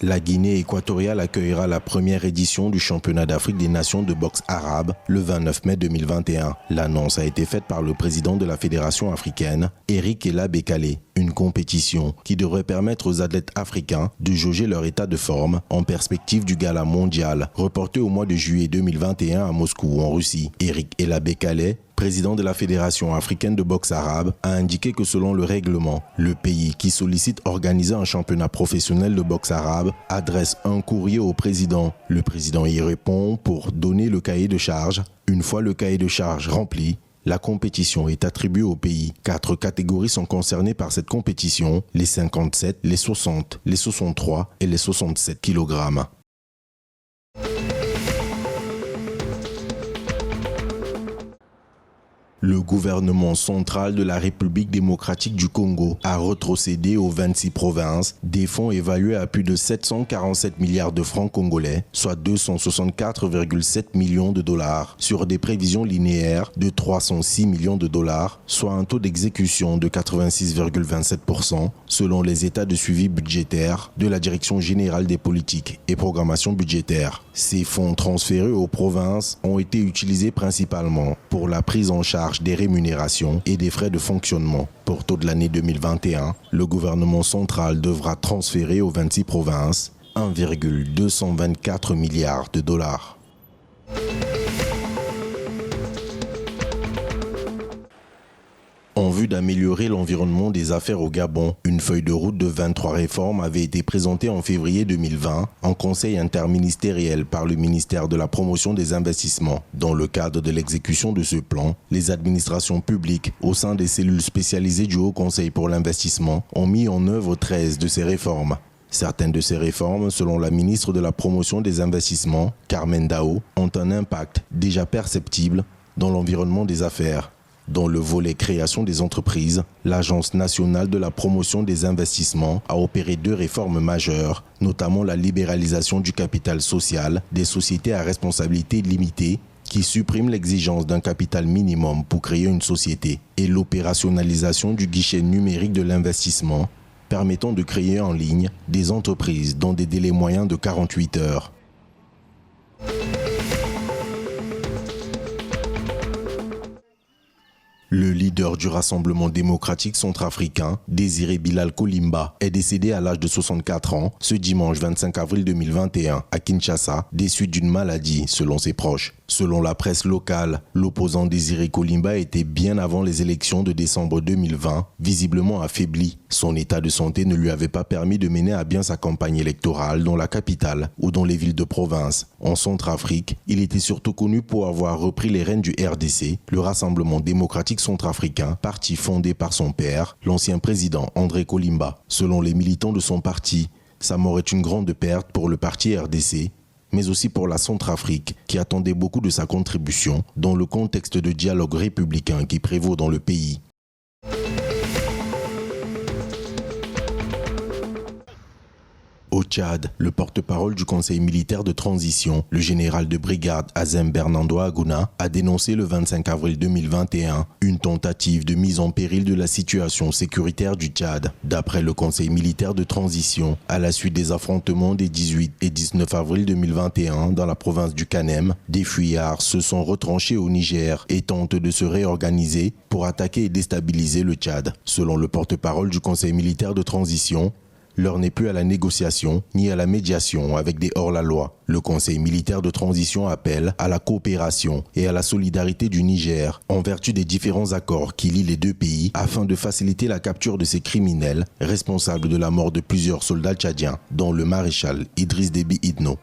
La Guinée équatoriale accueillera la première édition du championnat d'Afrique des nations de boxe arabe le 29 mai 2021. L'annonce a été faite par le président de la Fédération africaine, Eric Ella Bekale. Une compétition qui devrait permettre aux athlètes africains de jauger leur état de forme en perspective du gala mondial, reporté au mois de juillet 2021 à Moscou, en Russie. Eric Ella Bekale, président de la Fédération africaine de boxe arabe, a indiqué que selon le règlement, le pays qui sollicite organiser un championnat professionnel de boxe arabe adresse un courrier au président. Le président y répond pour donner le cahier de charge. Une fois le cahier de charge rempli, la compétition est attribuée au pays. 4 catégories sont concernées par cette compétition, les 57, les 60, les 63 et les 67 kg. Le gouvernement central de la République démocratique du Congo a retrocédé aux 26 provinces des fonds évalués à plus de 747 milliards de francs congolais, soit 264,7 millions de dollars, sur des prévisions linéaires de 306 millions de dollars, soit un taux d'exécution de 86,27% selon les états de suivi budgétaire de la Direction générale des politiques et programmation budgétaire. Ces fonds transférés aux provinces ont été utilisés principalement pour la prise en charge des rémunérations et des frais de fonctionnement. Pour toute l'année 2021, le gouvernement central devra transférer aux 26 provinces 1,224 milliards de dollars. En vue d'améliorer l'environnement des affaires au Gabon, une feuille de route de 23 réformes avait été présentée en février 2020 en conseil interministériel par le ministère de la Promotion des investissements. Dans le cadre de l'exécution de ce plan, les administrations publiques au sein des cellules spécialisées du Haut Conseil pour l'investissement ont mis en œuvre 13 de ces réformes. Certaines de ces réformes, selon la ministre de la Promotion des investissements, Carmen Dao, ont un impact déjà perceptible dans l'environnement des affaires. Dans le volet création des entreprises, l'Agence nationale de la promotion des investissements a opéré 2 réformes majeures, notamment la libéralisation du capital social des sociétés à responsabilité limitée, qui supprime l'exigence d'un capital minimum pour créer une société, et l'opérationnalisation du guichet numérique de l'investissement, permettant de créer en ligne des entreprises dans des délais moyens de 48 heures. Le leader du Rassemblement démocratique centrafricain, Désiré Bilal Kolimba, est décédé à l'âge de 64 ans ce dimanche 25 avril 2021 à Kinshasa, des suites d'une maladie, selon ses proches. Selon la presse locale, l'opposant Désiré Kolimba était bien avant les élections de décembre 2020, visiblement affaibli. Son état de santé ne lui avait pas permis de mener à bien sa campagne électorale dans la capitale ou dans les villes de province. En Centrafrique, il était surtout connu pour avoir repris les rênes du RDC, le Rassemblement démocratique centrafricain, parti fondé par son père, l'ancien président André Kolimba. Selon les militants de son parti, sa mort est une grande perte pour le parti RDC, mais aussi pour la Centrafrique, qui attendait beaucoup de sa contribution dans le contexte de dialogue républicain qui prévaut dans le pays. Au Tchad, le porte-parole du Conseil militaire de transition, le général de brigade Azem Bernando Aguna, a dénoncé le 25 avril 2021 une tentative de mise en péril de la situation sécuritaire du Tchad. D'après le Conseil militaire de transition, à la suite des affrontements des 18 et 19 avril 2021 dans la province du Kanem, des fuyards se sont retranchés au Niger et tentent de se réorganiser pour attaquer et déstabiliser le Tchad. Selon le porte-parole du Conseil militaire de transition, l'heure n'est plus à la négociation ni à la médiation avec des hors-la-loi. Le Conseil militaire de transition appelle à la coopération et à la solidarité du Niger en vertu des différents accords qui lient les 2 pays afin de faciliter la capture de ces criminels responsables de la mort de plusieurs soldats tchadiens, dont le maréchal Idriss Déby Itno.